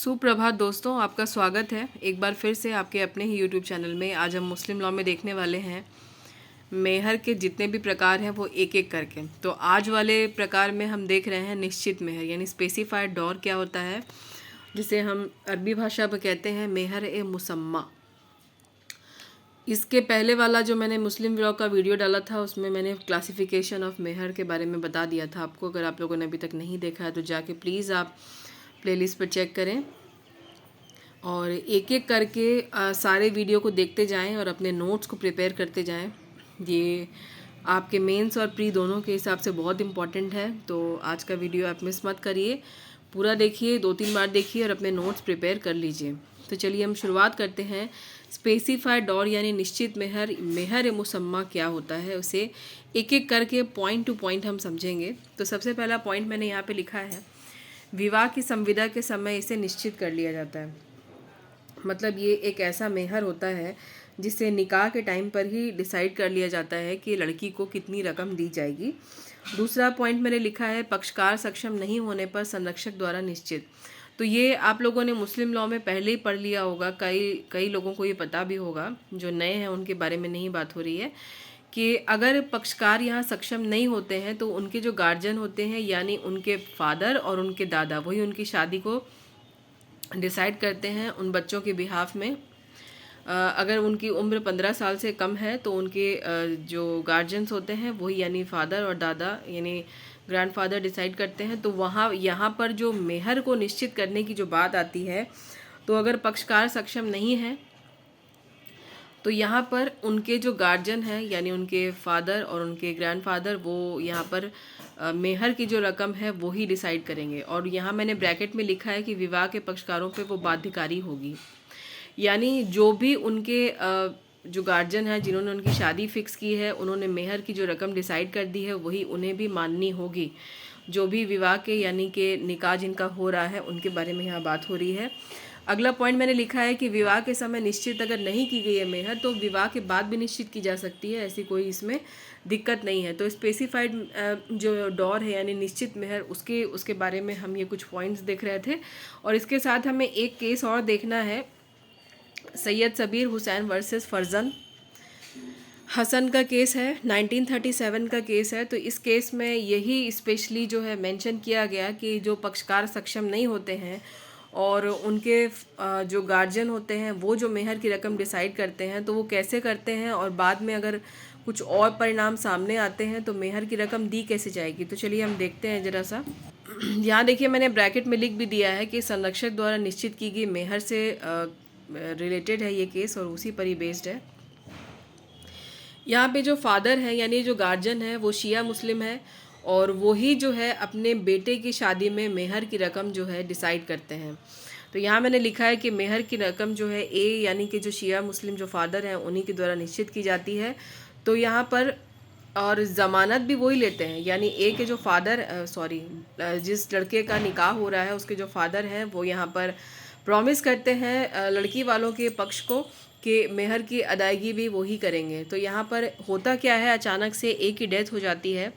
सुप्रभात दोस्तों, आपका स्वागत है एक बार फिर से आपके अपने ही यूट्यूब चैनल में। आज हम मुस्लिम लॉ में देखने वाले हैं मेहर के जितने भी प्रकार हैं वो एक एक करके। तो आज वाले प्रकार में हम देख रहे हैं निश्चित मेहर यानी स्पेसिफाइड डॉर क्या होता है, जिसे हम अरबी भाषा में कहते हैं मेहर ए मुसम्मा। इसके पहले वाला जो मैंने मुस्लिम लॉ का वीडियो डाला था उसमें मैंने क्लासिफिकेशन ऑफ मेहर के बारे में बता दिया था आपको। अगर आप लोगों ने अभी तक नहीं देखा है तो जाके प्लीज़ आप प्लेलिस्ट पर चेक करें और एक एक करके सारे वीडियो को देखते जाएं और अपने नोट्स को प्रिपेयर करते जाएं। ये आपके मेंस और प्री दोनों के हिसाब से बहुत इम्पॉर्टेंट है। तो आज का वीडियो आप मिस मत करिए, पूरा देखिए, 2-3 बार देखिए और अपने नोट्स प्रिपेयर कर लीजिए। तो चलिए हम शुरुआत करते हैं। स्पेसिफाइड डॉर यानी निश्चित मेहर, मेहर ए मुसम्मा क्या होता है, उसे एक एक करके पॉइंट टू पॉइंट हम समझेंगे। तो सबसे पहला पॉइंट मैंने यहाँ पे लिखा है, विवाह की संविदा के समय इसे निश्चित कर लिया जाता है। मतलब ये एक ऐसा मेहर होता है जिसे निकाह के टाइम पर ही डिसाइड कर लिया जाता है कि लड़की को कितनी रकम दी जाएगी। दूसरा पॉइंट मैंने लिखा है, पक्षकार सक्षम नहीं होने पर संरक्षक द्वारा निश्चित। तो ये आप लोगों ने मुस्लिम लॉ में पहले ही पढ़ लिया होगा, कई लोगों को ये पता भी होगा, जो नए हैं उनके बारे में नहीं बात हो रही है कि अगर पक्षकार यहाँ सक्षम नहीं होते हैं तो उनके जो गार्जियन होते हैं यानी उनके फादर और उनके दादा, वही उनकी शादी को डिसाइड करते हैं उन बच्चों के बिहाफ में। अगर उनकी उम्र 15 साल से कम है तो उनके जो गार्जियंस होते हैं वही यानी फादर और दादा यानी ग्रैंडफादर डिसाइड करते हैं। तो वहाँ यहाँ पर जो मेहर को निश्चित करने की जो बात आती है, तो अगर पक्षकार सक्षम नहीं है तो यहाँ पर उनके जो गार्जियन हैं यानी उनके फादर और उनके ग्रैंडफादर, वो यहाँ पर मेहर की जो रकम है वो ही डिसाइड करेंगे। और यहाँ मैंने ब्रैकेट में लिखा है कि विवाह के पक्षकारों पे वो बाध्यकारी होगी, यानी जो भी उनके जो गार्जियन हैं जिन्होंने उनकी शादी फिक्स की है, उन्होंने मेहर की जो रकम डिसाइड कर दी है वही उन्हें भी माननी होगी। जो भी विवाह के यानी कि निकाह जिनका हो रहा है उनके बारे में यहाँ बात हो रही है। अगला पॉइंट मैंने लिखा है कि विवाह के समय निश्चित अगर नहीं की गई है मेहर तो विवाह के बाद भी निश्चित की जा सकती है, ऐसी कोई इसमें दिक्कत नहीं है। तो स्पेसिफाइड जो डॉर है यानी निश्चित मेहर, उसके बारे में हम ये कुछ पॉइंट्स देख रहे थे। और इसके साथ हमें एक केस और देखना है, सैयद सबीर हुसैन वर्सेस फरजन हसन का केस है, 1937 का केस है। तो इस केस में यही स्पेशली जो है मेंशन किया गया कि जो पक्षकार सक्षम नहीं होते हैं और उनके जो गार्जियन होते हैं वो जो मेहर की रकम डिसाइड करते हैं तो वो कैसे करते हैं, और बाद में अगर कुछ और परिणाम सामने आते हैं तो मेहर की रकम दी कैसे जाएगी। तो चलिए हम देखते हैं ज़रा सा। यहाँ देखिए मैंने ब्रैकेट में लिख भी दिया है कि संरक्षक द्वारा निश्चित की गई मेहर से रिलेटेड है ये केस और उसी पर ही बेस्ड है। यहाँ पे जो फादर है यानी जो गार्जियन है वो शिया मुस्लिम है और वही जो है अपने बेटे की शादी में मेहर की रकम जो है डिसाइड करते हैं। तो यहाँ मैंने लिखा है कि मेहर की रकम जो है ए यानी कि जो शिया मुस्लिम जो फादर हैं उन्हीं के द्वारा निश्चित की जाती है। तो यहाँ पर और ज़मानत भी वही लेते हैं, यानी ए के जो फादर जिस लड़के का निकाह हो रहा है उसके जो फादर हैं वो यहाँ पर प्रॉमिस करते हैं लड़की वालों के पक्ष को कि मेहर की अदायगी भी वही करेंगे। तो यहाँ पर होता क्या है, अचानक से ए की डेथ हो जाती है।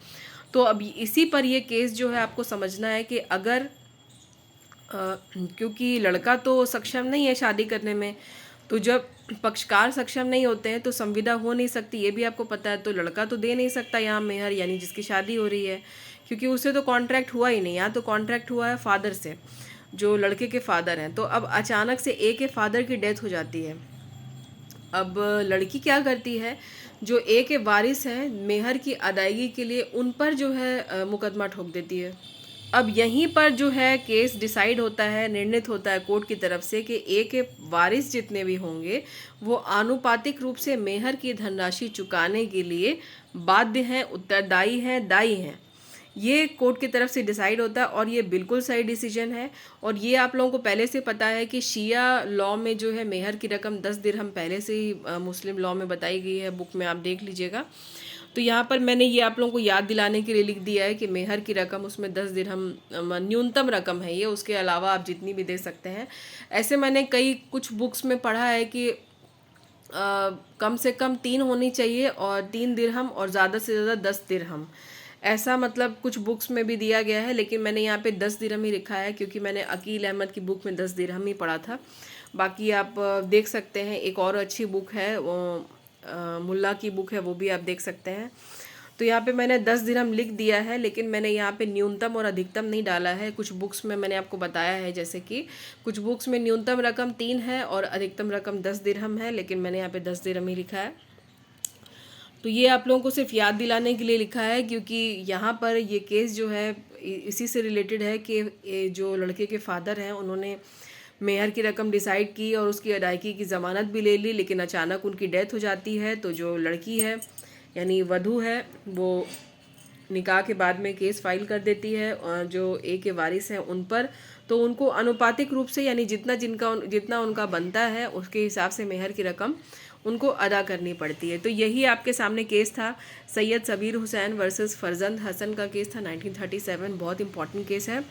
तो अब इसी पर ये केस जो है आपको समझना है कि अगर क्योंकि लड़का तो सक्षम नहीं है शादी करने में, तो जब पक्षकार सक्षम नहीं होते हैं तो संविदा हो नहीं सकती, ये भी आपको पता है। तो लड़का तो दे नहीं सकता यहाँ मेहर यानी जिसकी शादी हो रही है, क्योंकि उससे तो कॉन्ट्रैक्ट हुआ ही नहीं। यहाँ तो कॉन्ट्रैक्ट हुआ है फादर से, जो लड़के के फादर हैं। तो अब अचानक से ए के फादर की डेथ हो जाती है। अब लड़की क्या करती है, जो ए के वारिस हैं मेहर की अदायगी के लिए उन पर जो है मुकदमा ठोक देती है। अब यहीं पर जो है केस डिसाइड होता है, निर्णित होता है कोर्ट की तरफ से कि ए के वारिस जितने भी होंगे वो आनुपातिक रूप से मेहर की धनराशि चुकाने के लिए बाध्य हैं, उत्तरदायी हैं, दायी हैं। ये कोर्ट की तरफ से डिसाइड होता है और ये बिल्कुल सही डिसीजन है। और ये आप लोगों को पहले से पता है कि शिया लॉ में जो है मेहर की रकम 10 दिरहम पहले से ही मुस्लिम लॉ में बताई गई है, बुक में आप देख लीजिएगा। तो यहाँ पर मैंने ये आप लोगों को याद दिलाने के लिए लिख दिया है कि मेहर की रकम उसमें 10 दिरहम न्यूनतम रकम है ये, उसके अलावा आप जितनी भी दे सकते हैं। ऐसे मैंने कुछ बुक्स में पढ़ा है कि कम से कम 3 होनी चाहिए और 3 दिरहम और ज़्यादा से ज़्यादा 10 दिरहम, ऐसा मतलब कुछ बुक्स में भी दिया गया है, लेकिन मैंने यहाँ पे 10 दिरहम ही लिखा है क्योंकि मैंने अकील अहमद की बुक में 10 दिरहम ही पढ़ा था। बाकी आप देख सकते हैं, एक और अच्छी बुक है वो मुल्ला की बुक है, वो भी आप देख सकते हैं। तो यहाँ पे मैंने 10 दिरहम लिख दिया है, लेकिन मैंने यहाँ पे न्यूनतम और अधिकतम नहीं डाला है। कुछ बुक्स में मैंने आपको बताया है, जैसे कि कुछ बुक्स में न्यूनतम रकम 3 है और अधिकतम रकम 10 दिरहम है, लेकिन मैंने यहाँ पे 10 दिरहम ही लिखा है। तो ये आप लोगों को सिर्फ याद दिलाने के लिए लिखा है, क्योंकि यहाँ पर ये केस जो है इसी से रिलेटेड है कि जो लड़के के फादर हैं उन्होंने मेहर की रकम डिसाइड की और उसकी अदायगी की ज़मानत भी ले ली, लेकिन अचानक उनकी डेथ हो जाती है। तो जो लड़की है यानी वधू है वो निकाह के बाद में केस फाइल कर देती है और जो ए के वारिस हैं उन पर, तो उनको अनुपातिक रूप से यानी जितना उनका बनता है उसके हिसाब से मेहर की रकम उनको अदा करनी पड़ती है। तो यही आपके सामने केस था, सैयद सबीर हुसैन वर्सेस फरजंद हसन का केस था 1937। बहुत इंपॉर्टेंट केस है।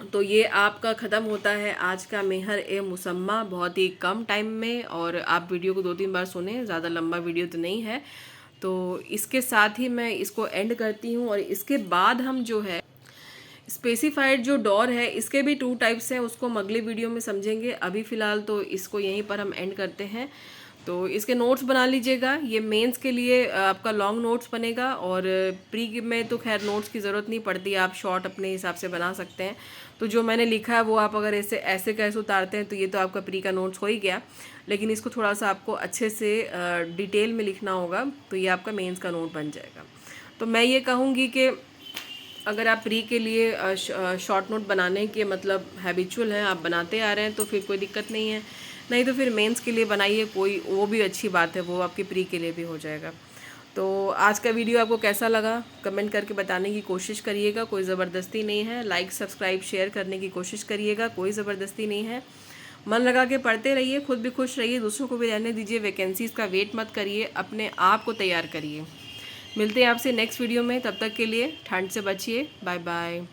तो ये आपका ख़त्म होता है आज का मेहर ए मुसम्मा बहुत ही कम टाइम में। और आप वीडियो को 2-3 बार सुने, ज़्यादा लंबा वीडियो तो नहीं है। तो इसके साथ ही मैं इसको एंड करती हूँ। और इसके बाद हम जो है स्पेसिफाइड जो डोर है, इसके भी 2 टाइप्स हैं, उसको हम अगले वीडियो में समझेंगे। अभी फ़िलहाल तो इसको यहीं पर हम एंड करते हैं। तो इसके नोट्स बना लीजिएगा, ये मेंस के लिए आपका लॉन्ग नोट्स बनेगा और प्री में तो खैर नोट्स की ज़रूरत नहीं पड़ती, आप शॉर्ट अपने हिसाब से बना सकते हैं। तो जो मैंने लिखा है वो आप अगर ऐसे कैसे उतारते हैं तो ये तो आपका प्री का नोट्स हो ही गया, लेकिन इसको थोड़ा सा आपको अच्छे से डिटेल में लिखना होगा, तो ये आपका मेंस का नोट बन जाएगा। तो मैं ये कहूँगी कि अगर आप प्री के लिए शॉर्ट नोट बनाने के मतलब हैबिचुअल हैं, आप बनाते आ रहे हैं, तो फिर कोई दिक्कत नहीं है। नहीं तो फिर मेंस के लिए बनाइए, वो भी अच्छी बात है, वो आपके प्री के लिए भी हो जाएगा। तो आज का वीडियो आपको कैसा लगा कमेंट करके बताने की कोशिश करिएगा, कोई ज़बरदस्ती नहीं है। लाइक सब्सक्राइब शेयर करने की कोशिश करिएगा, कोई ज़बरदस्ती नहीं है। मन लगा के पढ़ते रहिए, खुद भी खुश रहिए, दूसरों को भी रहने दीजिए। वैकेंसीज़ का वेट मत करिए, अपने आप को तैयार करिए। मिलते हैं आपसे नेक्स्ट वीडियो में, तब तक के लिए ठंड से बचिए। Bye bye.